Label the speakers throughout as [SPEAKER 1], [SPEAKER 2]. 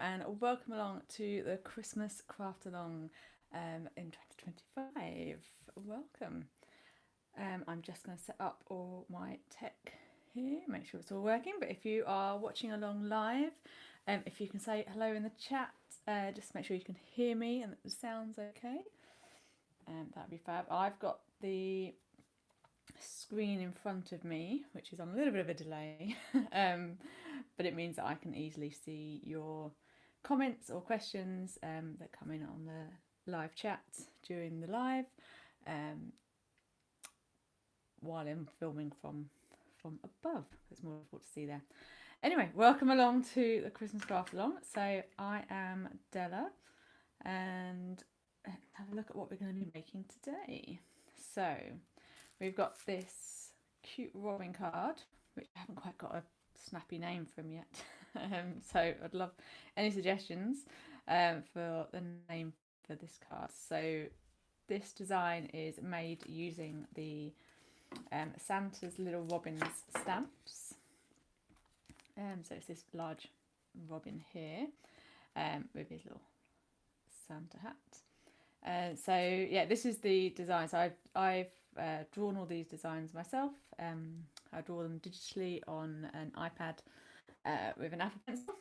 [SPEAKER 1] and welcome along to the Christmas craft along in 2025. Welcome. I'm just going to set up all my tech here, make sure it's all working. But if you are watching along live, if you can say hello in the chat, just make sure you can hear me and that the sound's okay. That'd be fab. I've got the screen in front of me, which is on a little bit of a delay, but it means that I can easily see your comments or questions that come in on the live chat during the live, while I'm filming from above. It's more difficult to see there. Anyway, welcome along to the Christmas craft along. So I am Della, and have a look at what we're going to be making today. So we've got this cute robin card, which I haven't quite got a snappy name from yet. So I'd love any suggestions for the name for this card. So this design is made using the Santa's Little Robins stamps. So it's this large robin here with his little Santa hat. So yeah, this is the design. So I've drawn all these designs myself. I draw them digitally on an iPad with an Apple Pencil.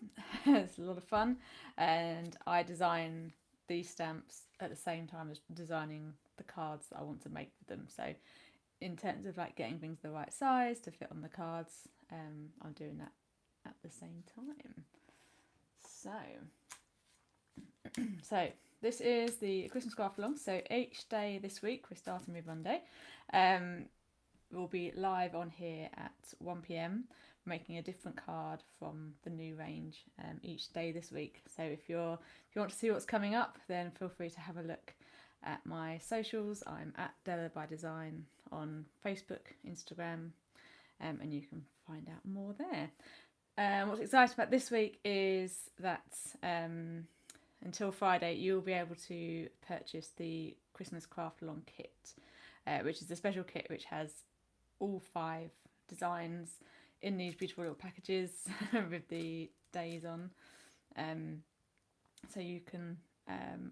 [SPEAKER 1] It's a lot of fun, and I design these stamps at the same time as designing the cards that I want to make with them. So in terms of like getting things the right size to fit on the cards, I'm doing that at the same time. So this is the Christmas craft along. So each day this week, we're starting with Monday. We'll be live on here at 1 p.m. making a different card from the new range each day this week. So if you want to see what's coming up, then feel free to have a look at my socials. I'm at Della by Design on Facebook, Instagram, and you can find out more there. What's exciting about this week is that until Friday, you'll be able to purchase the Christmas craft along kit, which is a special kit which has all 5 designs in these beautiful little packages with the days on. So you can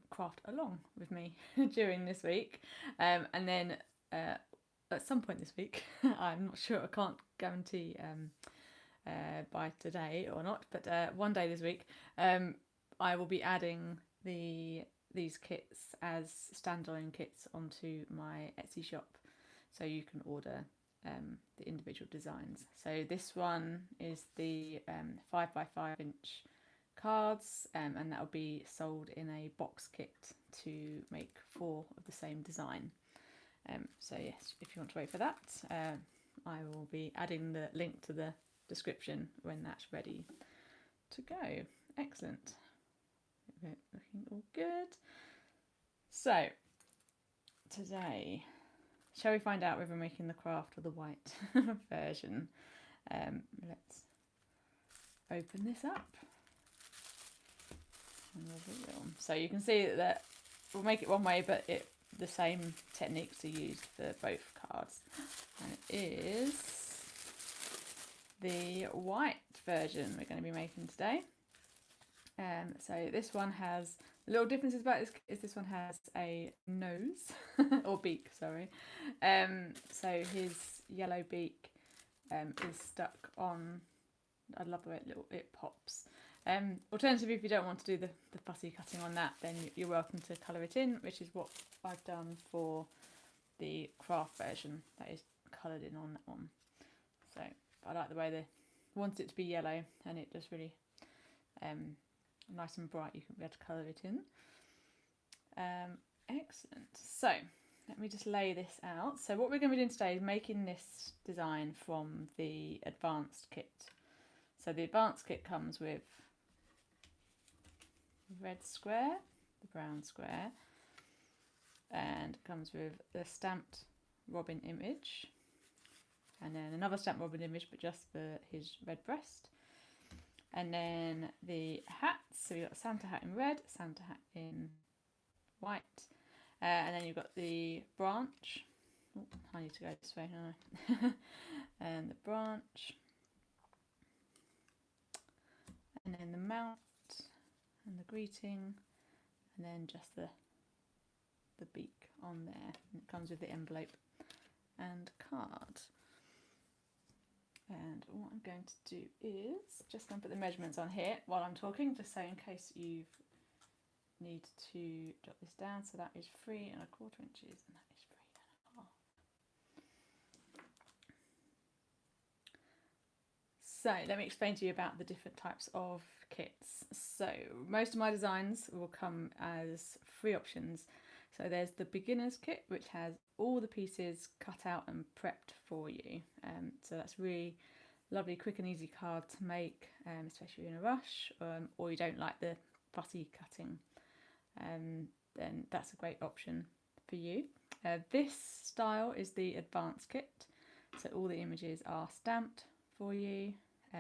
[SPEAKER 1] craft along with me during this week. And then at some point this week, I'm not sure, I can't guarantee by today or not, but one day this week, I will be adding these kits as standalone kits onto my Etsy shop, so you can order the individual designs. So this one is the 5x5 inch cards, and that will be sold in a box kit to make 4 of the same design. So yes, if you want to wait for that, I will be adding the link to the description when that's ready to go. Excellent. Looking all good. So today, shall we find out whether we're making the craft or the white version? Let's open this up. So you can see that we'll make it one way, but the same techniques are used for both cards. And it is the white version we're going to be making today. So this one has little differences about this. This one has a nose or beak, sorry. So his yellow beak is stuck on. I love the way it pops. Alternatively, if you don't want to do the fussy cutting on that, then you're welcome to colour it in, which is what I've done for the craft version. That is coloured in on that one. So I like the way they want it to be yellow, and it just really nice and bright. You can be able to colour it in. Excellent. So let me just lay this out. So what we're going to be doing today is making this design from the advanced kit. So the advanced kit comes with the red square, the brown square, and comes with the stamped robin image, and then another stamped robin image, but just for his red breast. And then the hats, so we've got Santa hat in red, Santa hat in white, and then you've got the branch. Oh, I need to go this way, don't I? And the branch, and then the mount, greeting, and then just the beak on there. And it comes with the envelope and card. And what I'm going to do is just going to put the measurements on here while I'm talking, just so in case you need to jot this down. So that is 3¼ inches, and that is 3½. So let me explain to you about the different types of kits. So most of my designs will come as 3 options. So there's the beginner's kit, which has all the pieces cut out and prepped for you. So that's really lovely, quick and easy card to make, especially in a rush, or you don't like the fussy cutting. Then that's a great option for you. This style is the advanced kit. So all the images are stamped for you.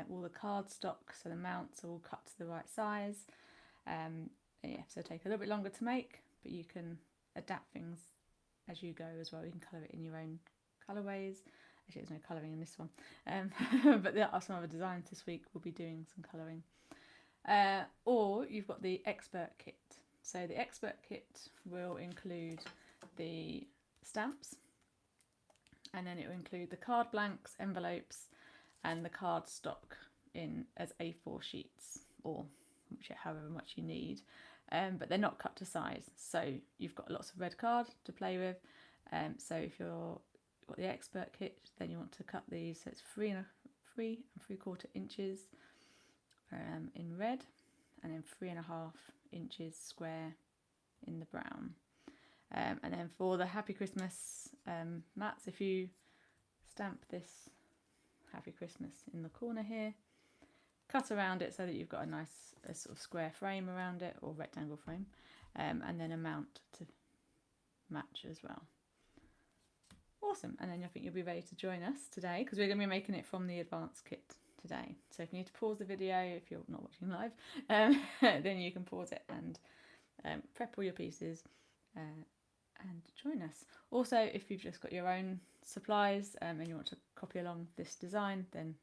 [SPEAKER 1] All the cardstock, so the mounts are all cut to the right size. Yeah, so take a little bit longer to make, but you can adapt things as you go as well. You can colour it in your own colourways. Actually, there's no colouring in this one, but there are some other designs this week we'll be doing some colouring. Or you've got the expert kit. So the expert kit will include the stamps, and then it will include the card blanks, envelopes, and the card stock in as A4 sheets, or however much you need. But they're not cut to size, so you've got lots of red card to play with. So if you've got the expert kit, then you want to cut these, so it's 3¾ inches in red, and then 3½ inches square in the brown. And then for the Happy Christmas mats, if you stamp this Happy Christmas in the corner here, cut around it so that you've got a nice sort of square frame around it, or rectangle frame, and then a mount to match as well. Awesome. And then I think you'll be ready to join us today, because we're going to be making it from the advanced kit today. So if you need to pause the video, if you're not watching live, then you can pause it and prep all your pieces and join us. Also, if you've just got your own supplies and you want to copy along this design, then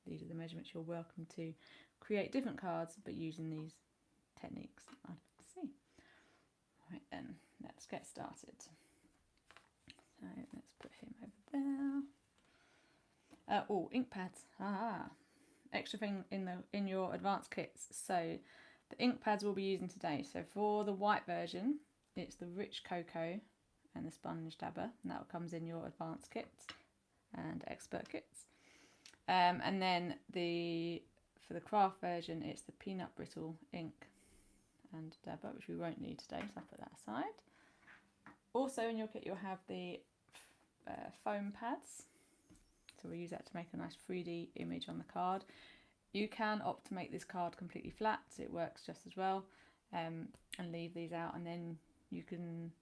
[SPEAKER 1] these are the measurements. You're welcome to create different cards, but using these techniques. I'd like to see. Right then, let's get started. So let's put him over there. Oh, ink pads. Extra thing in your advanced kits. So the ink pads we'll be using today. So for the white version, it's the rich cocoa and the sponge dabber, and that comes in your advanced kits and expert kits. And then for the craft version, it's the peanut brittle ink and dabber, which we won't need today, so I'll put that aside. Also in your kit you'll have the foam pads, so we'll use that to make a nice 3D image on the card. You can opt to make this card completely flat, so it works just as well, and leave these out, and then you can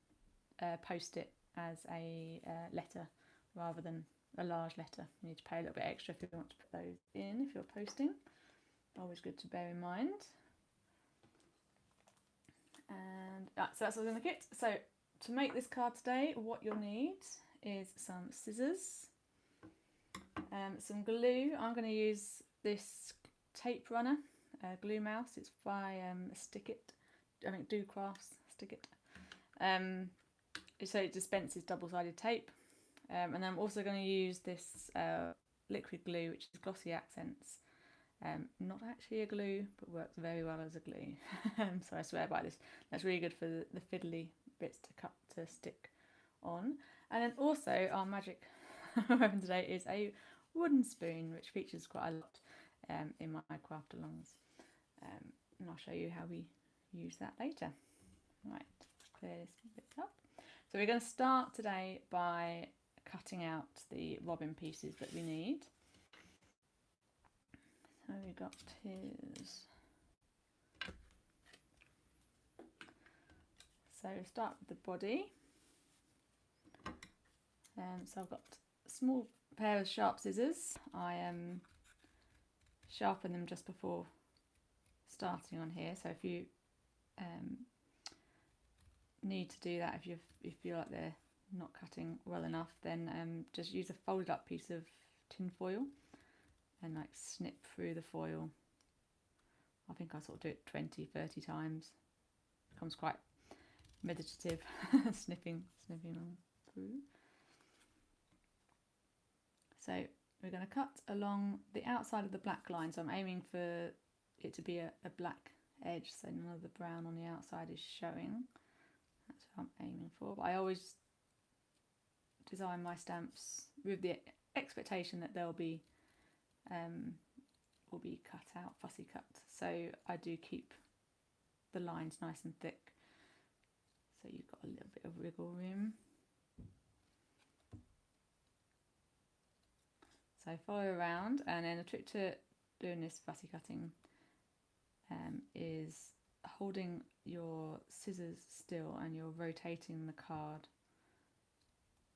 [SPEAKER 1] post it as a letter rather than a large letter. You need to pay a little bit extra if you want to put those in if you're posting. Always good to bear in mind. And so that's what's in the kit. So to make this card today, what you'll need is some scissors, some glue. I'm going to use this tape runner glue mouse. It's by Stick It, I think Do Crafts, Stick It. So it dispenses double-sided tape. And then I'm also going to use this liquid glue, which is Glossy Accents. Not actually a glue, but works very well as a glue. So I swear by this. That's really good for the fiddly bits to stick on. And then also our magic weapon today is a wooden spoon, which features quite a lot in my craft alongs. And I'll show you how we use that later. Right, clear this bit up. So we're going to start today by cutting out the robin pieces that we need. So we got his. So start with the body. So I've got a small pair of sharp scissors. I sharpen them just before starting on here. So if you need to do that, if you feel like they're not cutting well enough, then just use a folded up piece of tin foil and like snip through the foil I think I sort of do it 20-30 times. It becomes quite meditative, snipping on through. So we're going to cut along the outside of the black line. So I'm aiming for it to be a black edge, so none of the brown on the outside is showing. That's what I'm aiming for. But I always design my stamps with the expectation that they'll be will be cut out, fussy cut. So I do keep the lines nice and thick, so you've got a little bit of wiggle room. So follow around, and then a trick to doing this fussy cutting is holding your scissors still and you're rotating the card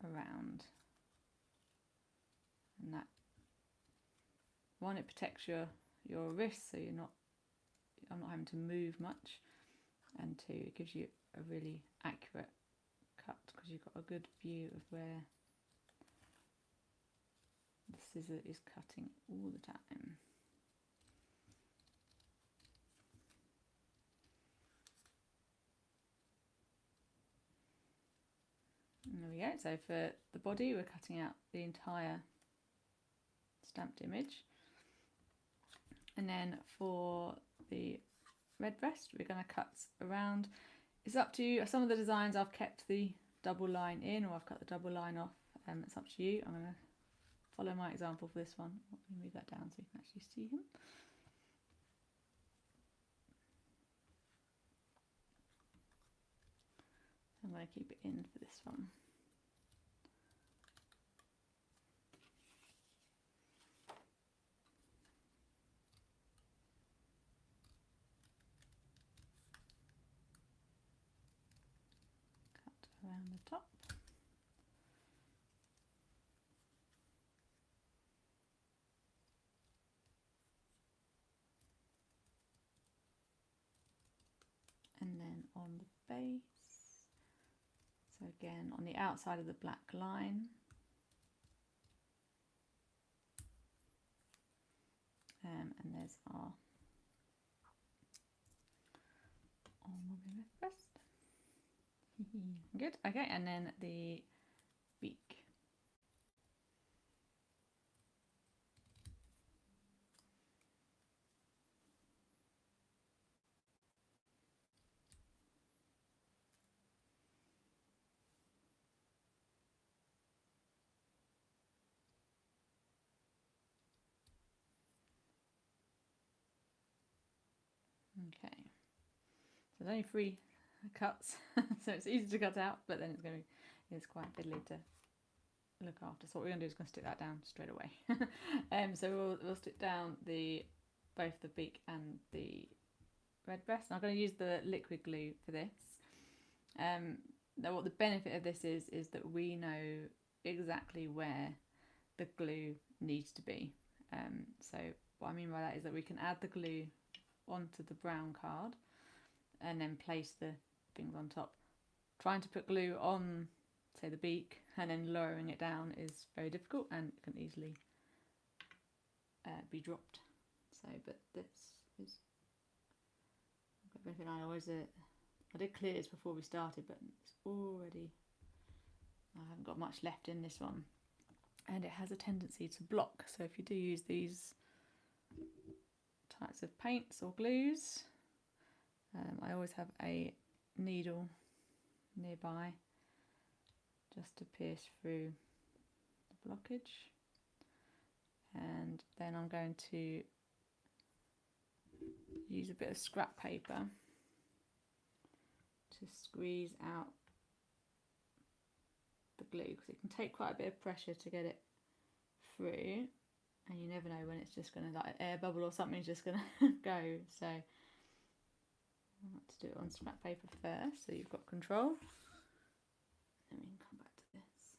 [SPEAKER 1] around, and that one, it protects your wrist, so I'm not having to move much, and two, it gives you a really accurate cut because you've got a good view of where the scissor is cutting all the time. And there we go. So for the body, we're cutting out the entire stamped image. And then for the red breast, we're going to cut around. It's up to you. Some of the designs I've kept the double line in, or I've cut the double line off. It's up to you. I'm going to follow my example for this one. Let me move that down so you can actually see him. I'm going to keep it in for this one. Cut around the top. And then on the base, so again on the outside of the black line, and there's our red breast. Good. Okay, and then the beak. Okay, so there's only 3 cuts, so it's easy to cut out, but then it's quite fiddly to look after. So what we're going to do is going to stick that down straight away. So we'll stick down both the beak and the red breast. And I'm going to use the liquid glue for this. Now what the benefit of this is that we know exactly where the glue needs to be. So what I mean by that is that we can add the glue onto the brown card and then place the things on top. Trying to put glue on, say, the beak and then lowering it down is very difficult and it can easily be dropped. So, but this is everything. I did clear this before we started, but it's already, I haven't got much left in this one, and it has a tendency to block. So if you do use these types of paints or glues, I always have a needle nearby just to pierce through the blockage. And then I'm going to use a bit of scrap paper to squeeze out the glue, because it can take quite a bit of pressure to get it through, and you never know when it's just going to, like, an air bubble or something's just going to go. So I want to do it on scrap paper first, so you've got control. Then we can come back to this.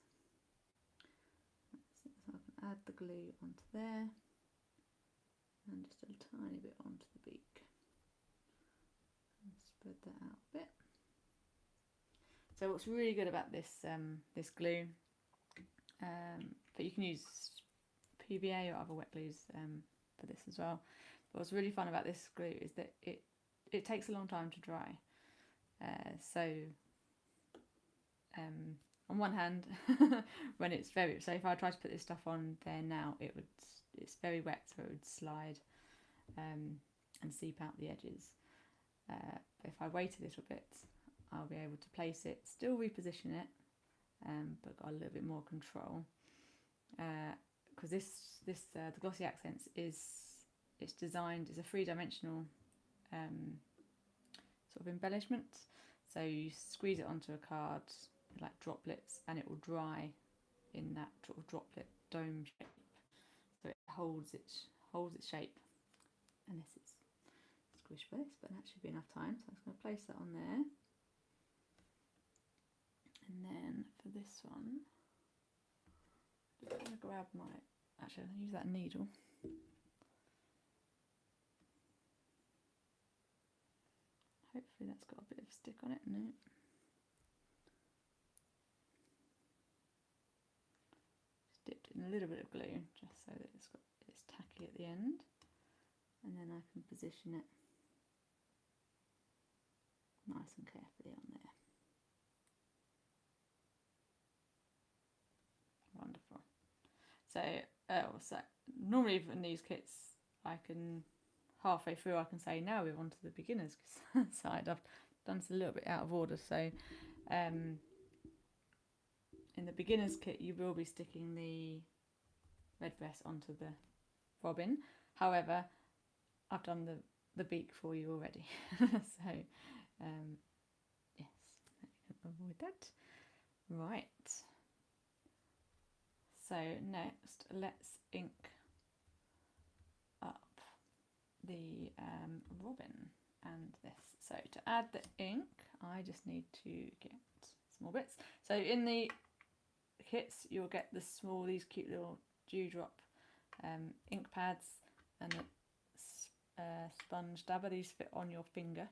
[SPEAKER 1] So I can add the glue onto there and just a tiny bit onto the beak and spread that out a bit. So what's really good about this this glue, but you can use PVA or other wet glues for this as well, But what's really fun about this glue is that it takes a long time to dry. On one hand, when it's very, so if I try to put this stuff on there now, it's very wet, so it would slide and seep out the edges. But if I wait a little bit, I'll be able to place it, still reposition it, but got a little bit more control. Because the glossy accents it's designed as a three-dimensional sort of embellishment. So you squeeze it onto a card like droplets, and it will dry in that sort of droplet dome shape. So it holds its shape, unless it's squished for this, but that should be enough time. So I'm just going to place that on there. And then for this one, I'm going to grab actually I'm going to use that needle. Hopefully that's got a bit of stick on it. No. Just dipped it in a little bit of glue just so that it's tacky at the end, and then I can position it nice and carefully on there. Wonderful. So normally in these kits, I can halfway through I can say now we're on to the beginners side. I've done this a little bit out of order. So in the beginners kit, you will be sticking the red breast onto the robin. However, I've done the beak for you already. So yes, avoid that. Right. So next, let's ink up the robin and this. So to add the ink, I just need to get small bits. So in the kits, you'll get these cute little dewdrop ink pads and a sponge dabber. These fit on your finger,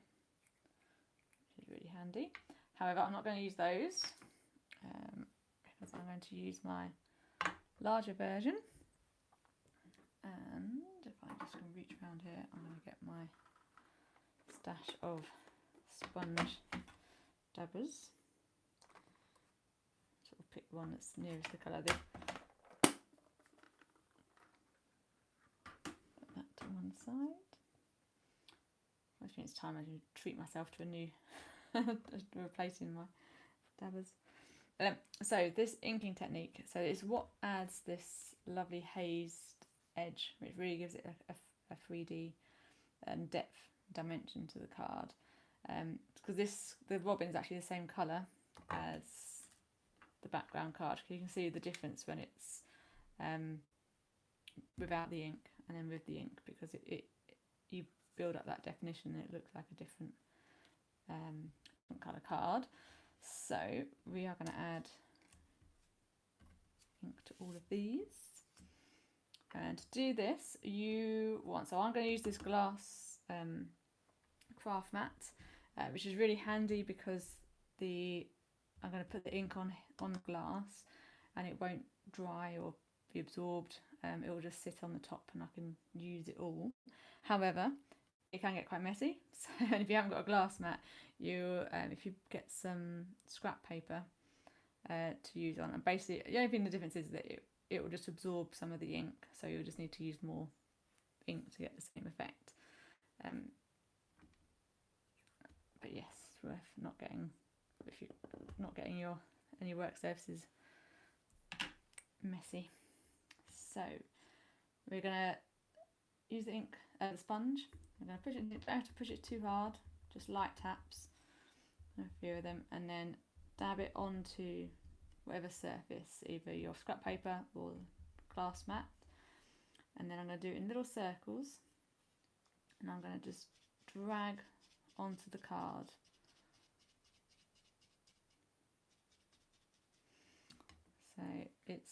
[SPEAKER 1] which is really handy. However, I'm not going to use those because I'm going to use my larger version. And if I just can reach around here, I'm going to get my stash of sponge dabbers. Sort of pick the one that's nearest the colour. Put that to one side. I think it's time I should treat myself to a new replacing my dabbers. So this inking technique, so it's what adds this lovely hazed edge, which really gives it a 3D depth dimension to the card. Because the robin is actually the same colour as the background card. You can see the difference when it's without the ink and then with the ink, because you build up that definition and it looks like a different colour card. So we are going to add ink to all of these. And to do this, so I'm going to use this glass craft mat, which is really handy because I'm going to put the ink on the glass and it won't dry or be absorbed. It will just sit on the top and I can use it all. However, it can get quite messy. So if you haven't got a glass mat, if you get some scrap paper to use on, and basically the only thing the difference is that it will just absorb some of the ink, so you'll just need to use more ink to get the same effect. But yes, it's worth not getting, if you're not getting any work surfaces messy. So we're gonna use the ink, the sponge. I'm gonna push it. You don't have to push it too hard. Just light taps, a few of them, and then dab it onto whatever surface, either your scrap paper or glass mat. And then I'm going to do it in little circles, and I'm going to just drag onto the card. So it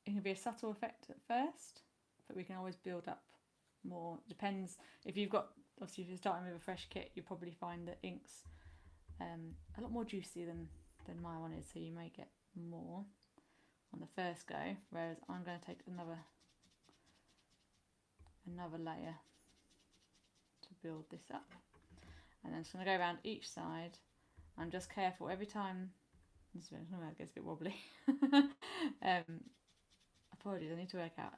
[SPEAKER 1] can be a subtle effect at first, but we can always build up more. Depends if you've got, obviously if you're starting with a fresh kit, you'll probably find that ink's a lot more juicy than my one is, so you may get more on the first go, whereas I'm going to take another layer build this up. And then I'm just going to go around each side. I'm just careful every time. This gets a bit wobbly. Apologies, I need to work out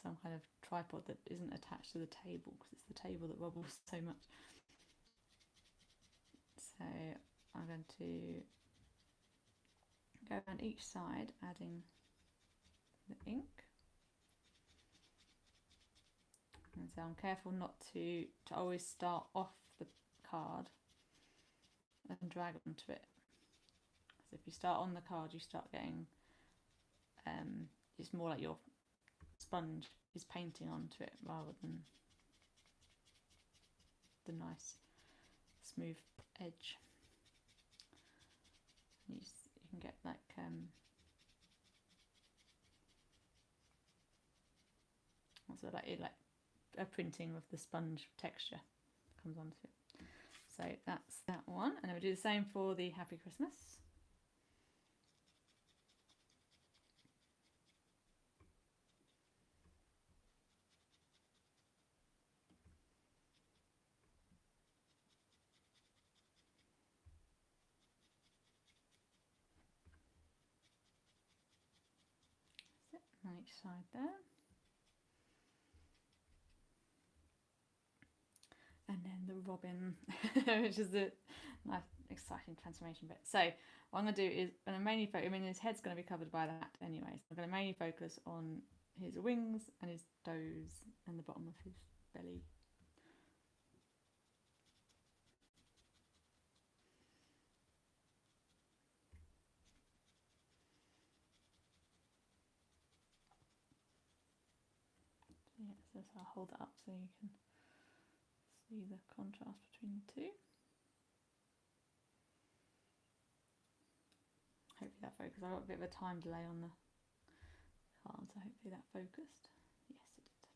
[SPEAKER 1] some kind of tripod that isn't attached to the table, because it's the table that wobbles so much. So I'm going to go around each side, adding the ink. And so I'm careful not to always start off the card and drag onto it. So if you start on the card, you start getting, it's more like your sponge is painting onto it rather than the nice smooth edge. You can get like also like a printing of the sponge texture comes onto it. So that's that one, and then we do the same for the Happy Christmas. On each side there. And then the robin, which is the nice, exciting transformation bit. So what I'm going to do is, I'm going to mainly focus, I mean his head's going to be covered by that anyway, so I'm going to mainly focus on his wings and his toes and the bottom of his belly. So I'll hold that up so you can see the contrast between the two. Hopefully that focused. I got a bit of a time delay on the card, so hopefully that focused. Yes, it did.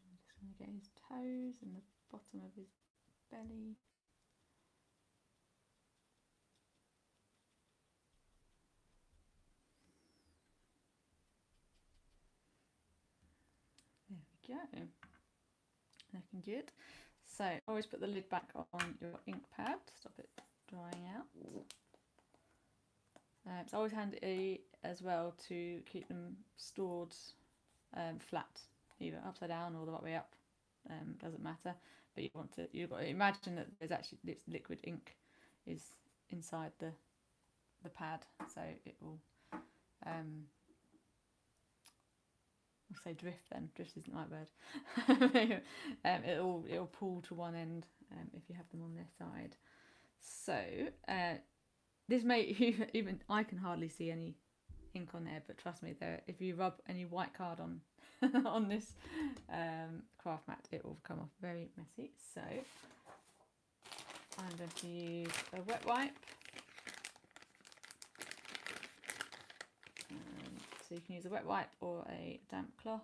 [SPEAKER 1] I'm just going to get his toes and the bottom of his belly. There we go. Looking good. So always put the lid back on your ink pad, stop it drying out. It's always handy as well to keep them stored flat, either upside down or the right way up. Doesn't matter, but you've got to imagine that there's actually liquid ink is inside the pad, so it will I'll say drift then. Drift isn't the right word. It'll pull to one end if you have them on their side. So this may even I can hardly see any ink on there, but trust me, if you rub any white card on on this craft mat, it will come off very messy. So I'm going to use a wet wipe. So you can use a wet wipe or a damp cloth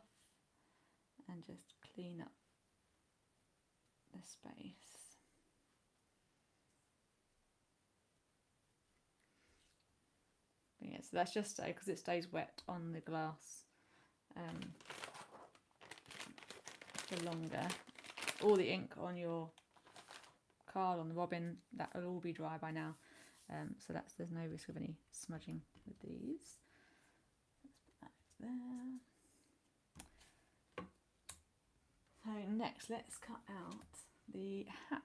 [SPEAKER 1] and just clean up the space. But yeah, so that's just because it stays wet on the glass for longer. All the ink on your card, on the robin, that will all be dry by now. So there's no risk of any smudging with these. There. So next, let's cut out the hat.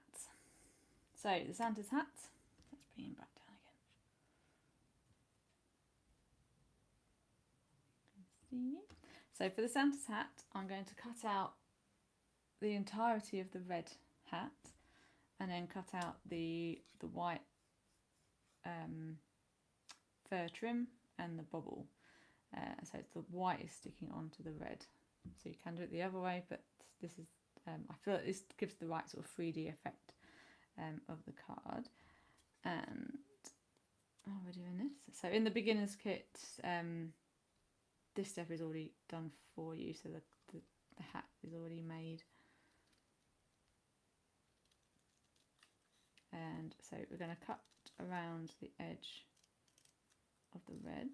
[SPEAKER 1] So the Santa's hat. Let's bring him back down again. See. So for the Santa's hat, I'm going to cut out the entirety of the red hat, and then cut out the white fur trim and the bobble. So it's the white is sticking onto the red. So you can do it the other way, but this is I feel like this gives the right sort of 3D effect of the card. And we're doing this. So in the beginner's kit, this step is already done for you. So the hat is already made And so we're going to cut around the edge of the red.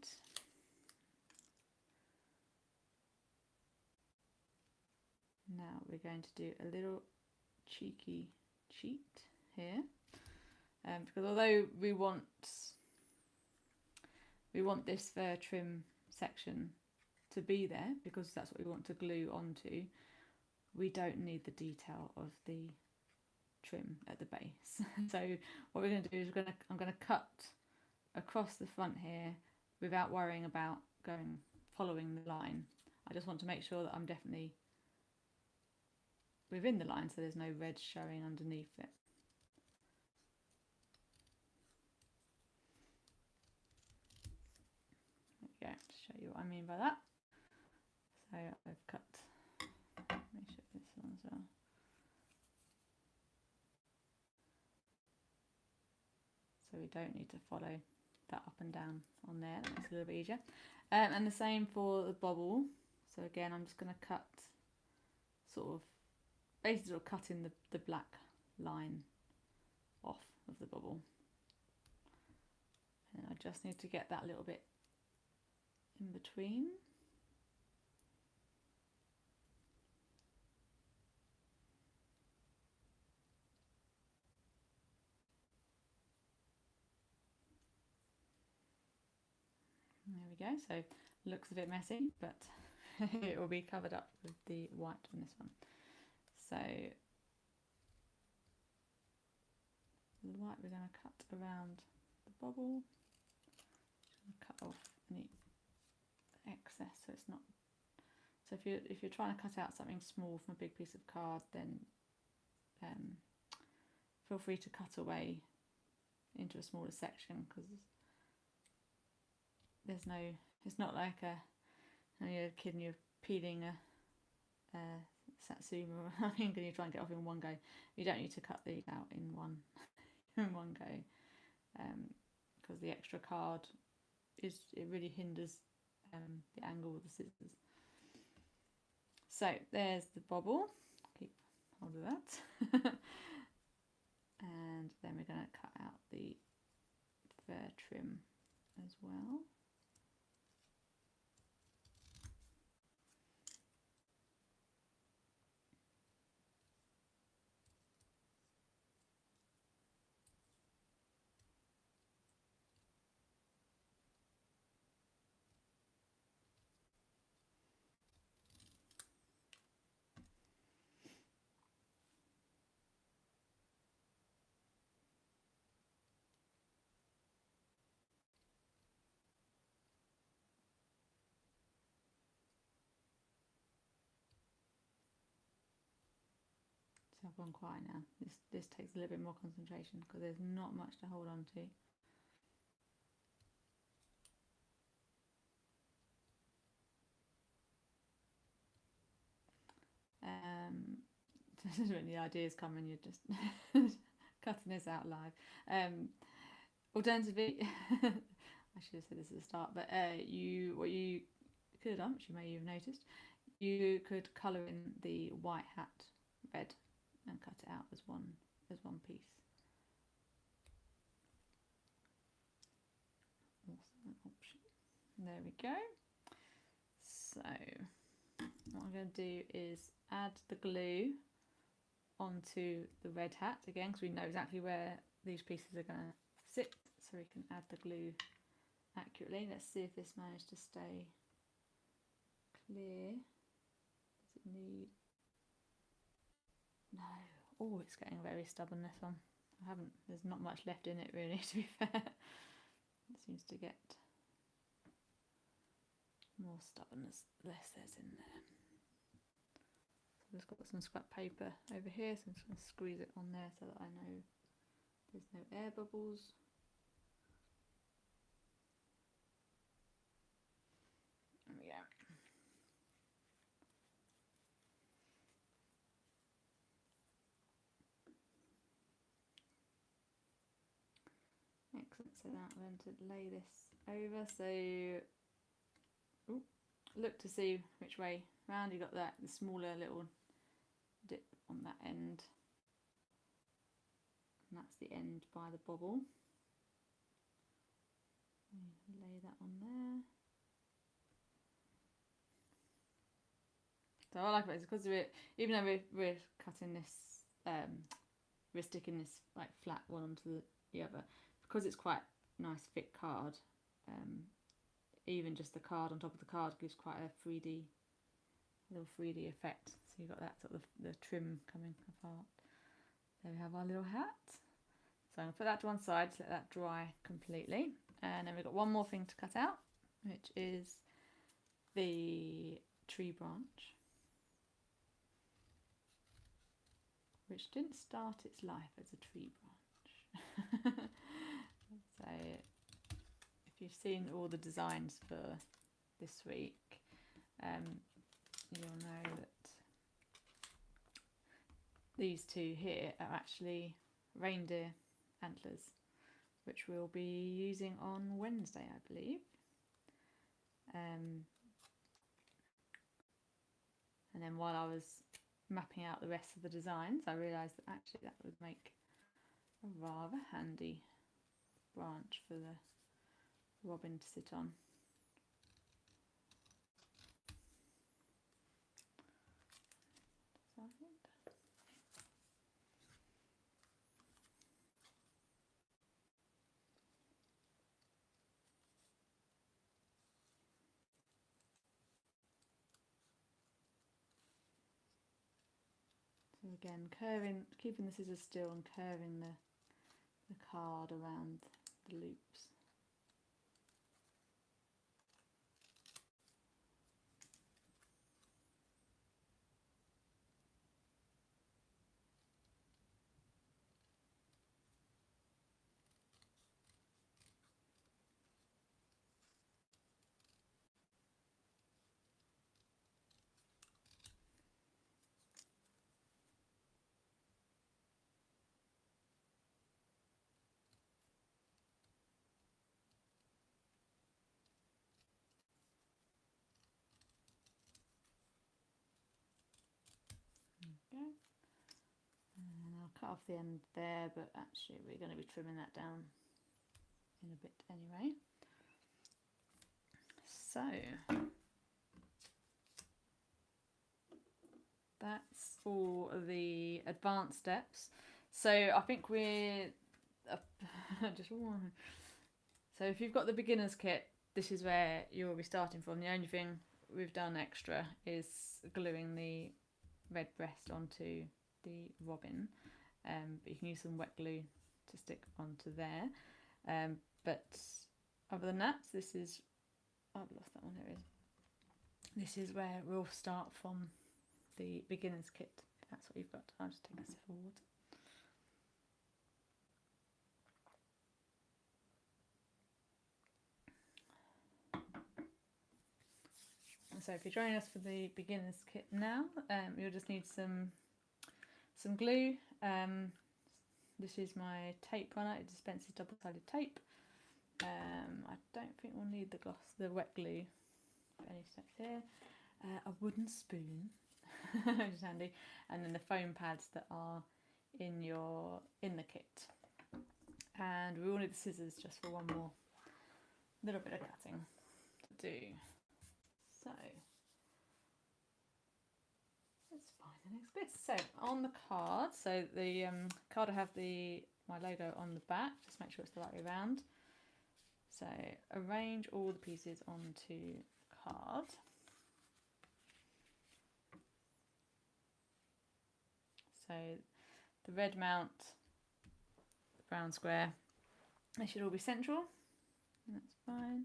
[SPEAKER 1] Now we're going to do a little cheeky cheat here, because although we want this fur trim section to be there because that's what we want to glue onto, we don't need the detail of the trim at the base. So what we're going to do is I'm going to cut across the front here without worrying about following the line. I just want to make sure that I'm definitely within the line so there's no red showing underneath it. There we go, to show you what I mean by that. So I've cut, let me show this one as well. So we don't need to follow that up and down on there, that makes it a little bit easier. And the same for the bobble. So again, I'm just going to cut basically sort of cutting the black line off of the bobble. And I just need to get that little bit in between. There we go, so looks a bit messy, but it will be covered up with the white on this one. So the white we're going to cut around the bobble, cut off any excess so it's not, so if you're trying to cut out something small from a big piece of card, then feel free to cut away into a smaller section, because there's no, it's not like when you're a kid and you're peeling a satsuma or something and you try and get off in one go. You don't need to cut these out in one go, because the extra card it really hinders the angle of the scissors. So there's the bobble, keep hold of that. And then we're going to cut out the fur trim as well. I've gone quiet now. This takes a little bit more concentration because there's not much to hold on to. This is when the ideas come and you're just cutting this out live. Alternatively, I should have said this at the start, but what you could have done, which you may have noticed, you could colour in the white hat red and cut it out as one piece. Also an option. There we go. So what I'm going to do is add the glue onto the red hat again, because we know exactly where these pieces are going to sit, so we can add the glue accurately. Let's see if this managed to stay clear. Does it need? No. Oh, it's getting very stubborn, this one. There's not much left in it really, to be fair. It seems to get more stubborn as less there's in there. So I've just got some scrap paper over here, so I'm just going to squeeze it on there so that I know there's no air bubbles. There we go. Excellent. So now I'm going to lay this over. So look to see which way round. You got the smaller little dip on that end, and that's that's the end by the bobble. Lay that on there. So I like it because even though we're cutting this, we're sticking this like flat one onto the other, because it's quite nice thick card. Even just the card on top of the card gives quite a little 3D effect. So you've got that sort of the trim coming apart. There we have our little hat. So I'm going to put that to one side to let that dry completely. And then we've got one more thing to cut out, which is the tree branch, which didn't start its life as a tree branch. So if you've seen all the designs for this week, you'll know that these two here are actually reindeer antlers, which we'll be using on Wednesday, I believe. And then while I was mapping out the rest of the designs, I realised that actually that would make a rather handy branch for the robin to sit on. So again, keeping the scissors still and curving the card around the loops. Okay. And I'll cut off the end there, but actually we're going to be trimming that down in a bit anyway. So that's all the advanced steps. So I think we're just one. So if you've got the beginner's kit, this is where you'll be starting from. The only thing we've done extra is gluing the red breast onto the robin, but you can use some wet glue to stick onto there. But other than that, this is, I've lost that one, there it is. This is where we'll start from the beginner's kit, if that's what you've got. I'll just take a sip of water. So if you're joining us for the beginner's kit now, you'll just need some glue. This is my tape runner. It dispenses double-sided tape. I don't think we'll need the wet glue for any steps here. A wooden spoon, which is handy, and then the foam pads that are in the kit. And we will need the scissors just for one more little bit of cutting to do. So let's find the next bit. So on the card, so the card will have my logo on the back. Just make sure it's the right way around. So arrange all the pieces onto the card. So the red mount, the brown square, they should all be central. That's fine.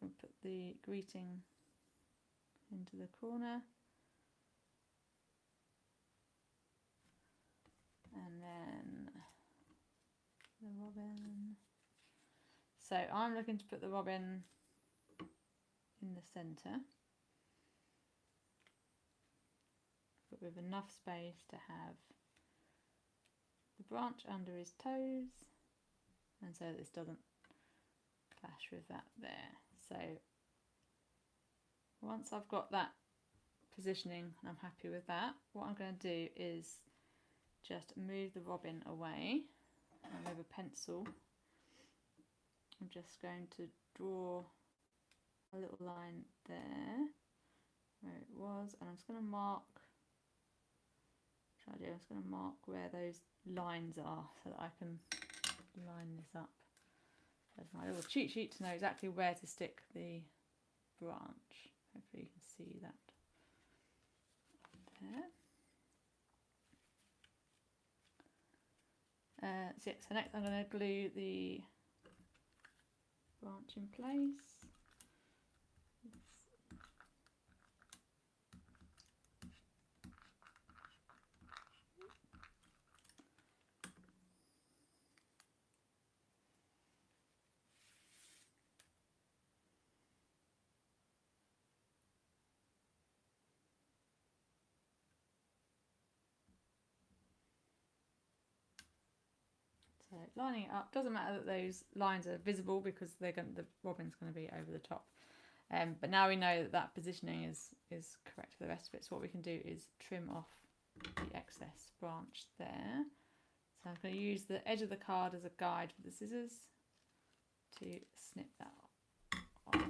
[SPEAKER 1] We'll put the greeting into the corner. And then the robin. So I'm looking to put the robin in the centre, but with enough space to have the branch under his toes, and so this doesn't clash with that there. So once I've got that positioning and I'm happy with that, what I'm going to do is just move the robin away, and with a pencil I'm just going to draw a little line there where it was, and I'm just going to mark, I'm just going to mark where those lines are so that I can line this up. There's my little cheat sheet to know exactly where to stick the branch. Hopefully you can see that there. So next I'm going to glue the branch in place. So lining it up, doesn't matter that those lines are visible because the robin's going to be over the top. But now we know that that positioning is correct for the rest of it. So what we can do is trim off the excess branch there. So I'm going to use the edge of the card as a guide with the scissors to snip that off. There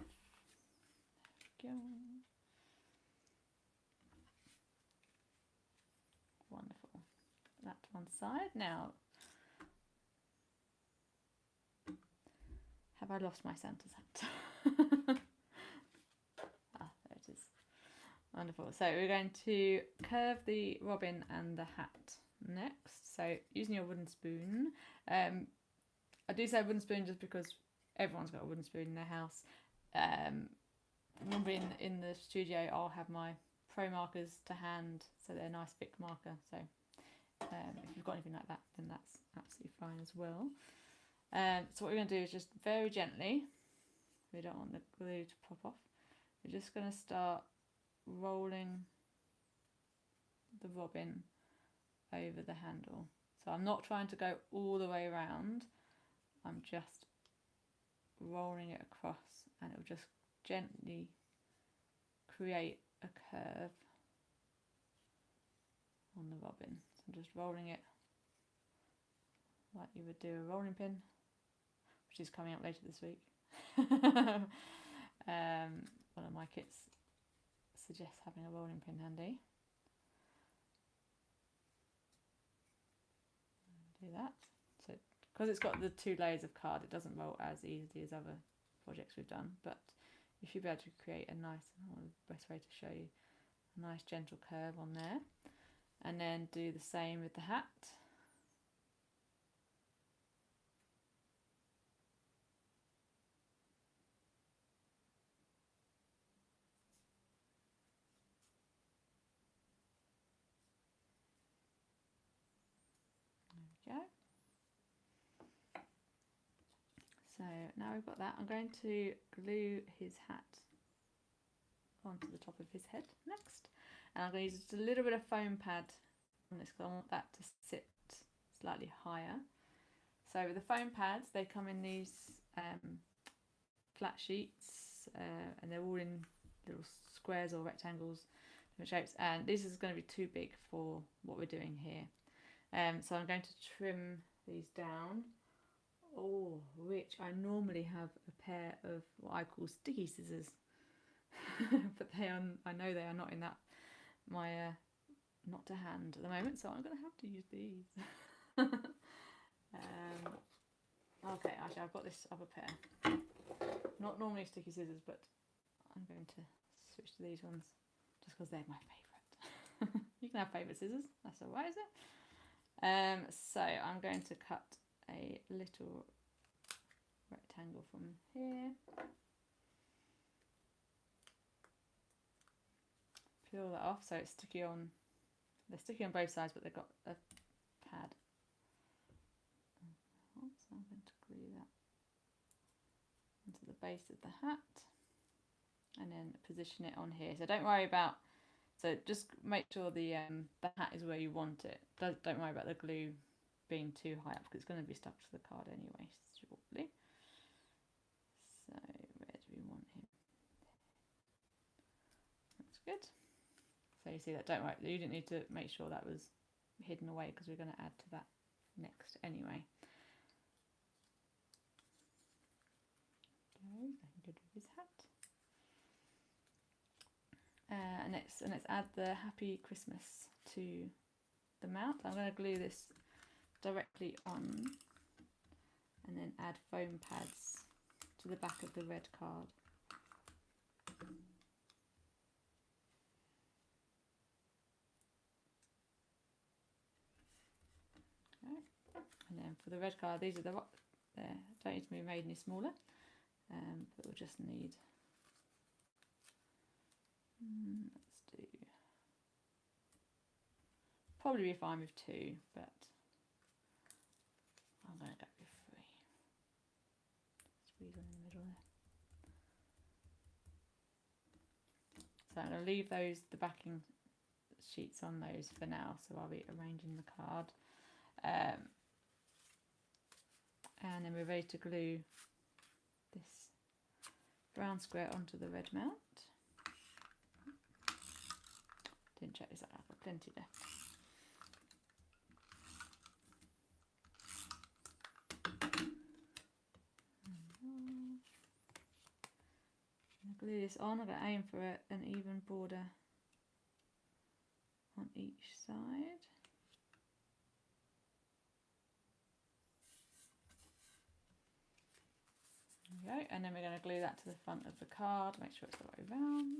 [SPEAKER 1] we go. Wonderful. That to one side. Now, have I lost my Santa's hat? Ah, there it is. Wonderful. So we're going to curve the robin and the hat next. So using your wooden spoon. I do say wooden spoon just because everyone's got a wooden spoon in their house. Remember in the studio I'll have my pro markers to hand, so they're a nice thick marker. So if you've got anything like that, then that's absolutely fine as well. So what we're going to do is just very gently, we don't want the glue to pop off, we're just going to start rolling the robin over the handle. So I'm not trying to go all the way around, I'm just rolling it across, and it will just gently create a curve on the robin. So I'm just rolling it like you would do a rolling pin, which is coming up later this week. One of my kits suggests having a rolling pin handy. Do that. So because it's got the 2 layers of card, it doesn't roll as easily as other projects we've done, but you should be able to create a nice, the best way to show you, a nice gentle curve on there. And then do the same with the hat. There we go. So now we've got that, I'm going to glue his hat onto the top of his head next. And I'm going to use just a little bit of foam pad on this because I want that to sit slightly higher. So with the foam pads, they come in these flat sheets, and they're all in little squares or rectangles, different shapes, and this is going to be too big for what we're doing here. So I'm going to trim these down, which I normally have a pair of what I call sticky scissors, but I know they are not in my not to hand at the moment, so I'm going to have to use these. Okay, actually I've got this other pair, not normally sticky scissors, but I'm going to switch to these ones just because they're my favourite. You can have favourite scissors, that's alright, is it? So I'm going to cut a little rectangle from here, peel that off so it's sticky on, they're sticky on both sides, but they've got a pad. So I'm going to glue that onto the base of the hat and then position it on here. So don't worry about, so just make sure the hat is where you want it. Don't worry about the glue being too high up because it's going to be stuck to the card anyway shortly. So where do we want him? That's good. So you see that, don't worry, you didn't need to make sure that was hidden away because we're going to add to that next anyway. Good with his hat. And let's add the Happy Christmas to the mount. I'm going to glue this directly on and then add foam pads to the back of the red card. Okay. And then for the red card, these are the don't need to be made any smaller, but we'll just need, let's do, probably be fine with 2, but I'm going to go with 3. Squeeze one in the middle there. So I'm going to leave the backing sheets on those for now, so I'll be arranging the card. And then we're ready to glue this brown square onto the red mount. Didn't check this out, I've got plenty left. Glue this on. I'm going to aim for an even border on each side. There we go. And then we're going to glue that to the front of the card, make sure it's the way round.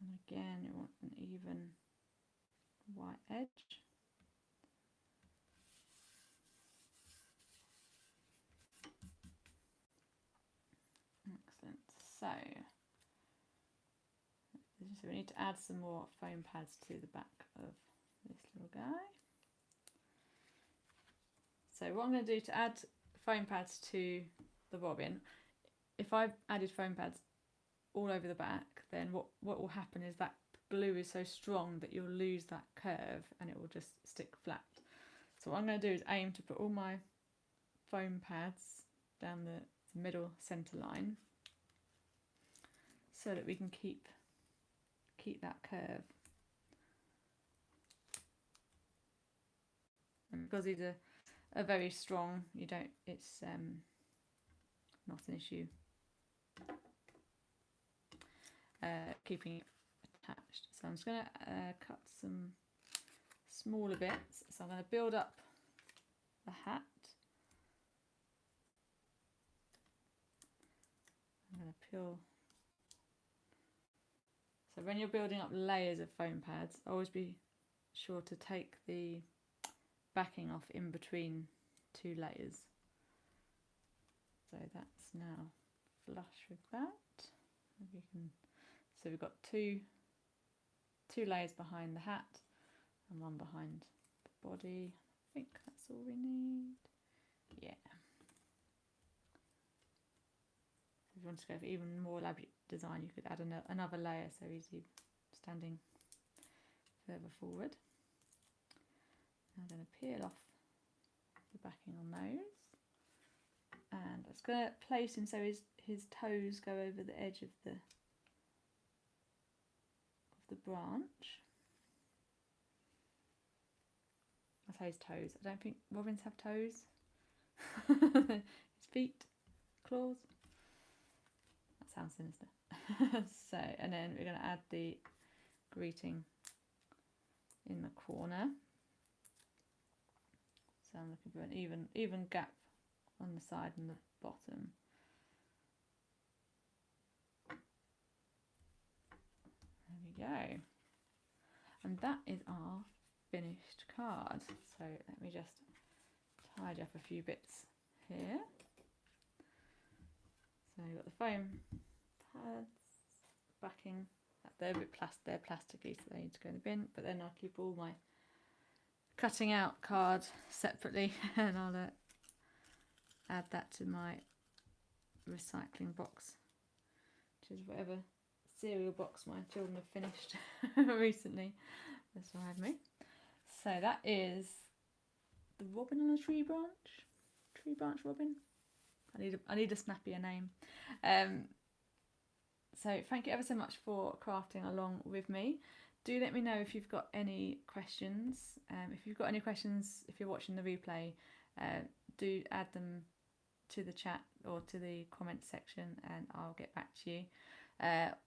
[SPEAKER 1] And again, you want an even white edge. Excellent. So we need to add some more foam pads to the back of this little guy. So what I'm going to do to add foam pads to the bobbin, if I've added foam pads all over the back, then what will happen is that glue is so strong that you'll lose that curve and it will just stick flat. So what I'm going to do is aim to put all my foam pads down the middle centre line so that we can keep that curve. And because these are very strong, it's not an issue keeping it attached. So I'm just going to cut some smaller bits. So I'm going to build up the hat. I'm going to peel. So when you're building up layers of foam pads, always be sure to take the backing off in between 2 layers. So that's now flush with that. You can, so we've got two layers behind the hat and 1 behind the body. I think that's all we need. Yeah. If you want to go for even more elaborate design, you could add another layer, so easy standing further forward. I'm going to peel off the backing on those, and I'm just going to place him so his toes go over the edge of the branch. I say his toes. I don't think robins have toes. His feet, claws. That sounds sinister. So, and then we're going to add the greeting in the corner. So I'm looking for an even gap on the side and the bottom. There we go. And that is our finished card. So let me just tidy up a few bits here. So you've got the foam pads, backing. They're a bit they're plasticky, so they need to go in the bin. But then I'll keep all my cutting out card separately, and I'll add that to my recycling box, which is whatever cereal box my children have finished recently. That's what I had me. So that is the robin on a tree branch robin. I need a snappier name. So thank you ever so much for crafting along with me. Do let me know if you've got any questions. If you've got any questions, if you're watching the replay, do add them to the chat or to the comment section and I'll get back to you.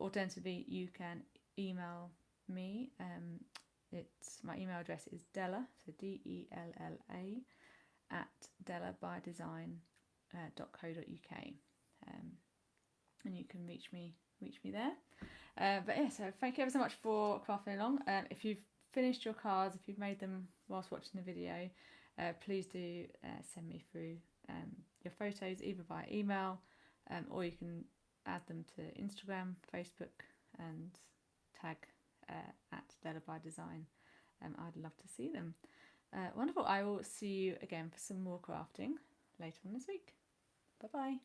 [SPEAKER 1] Alternatively, you can email me. My email address is Della, so DELLA @dellabydesign.co.uk, and you can reach me there. But yeah, so thank you ever so much for crafting along. If you've finished your cards, if you've made them whilst watching the video, please do send me through your photos either via email, or you can add them to Instagram, Facebook, and tag @dellabydesign. I'd love to see them. Wonderful. I will see you again for some more crafting later on this week. Bye bye.